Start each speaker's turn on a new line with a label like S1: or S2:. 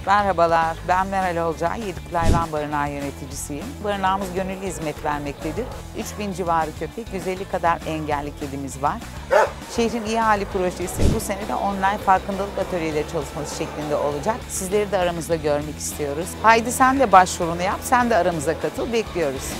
S1: Merhabalar, ben Meral Olcay, Yedikule Hayvan Barınağı yöneticisiyim. Barınağımız gönüllü hizmet vermektedir. 3000 civarı köpek, 150 kadar engelli kedimiz var. Şehrin İyi Hali projesi bu sene de online farkındalık atölyeleri çalışması şeklinde olacak. Sizleri de aramızda görmek istiyoruz. Haydi sen de başvurunu yap, sen de aramıza katıl, bekliyoruz.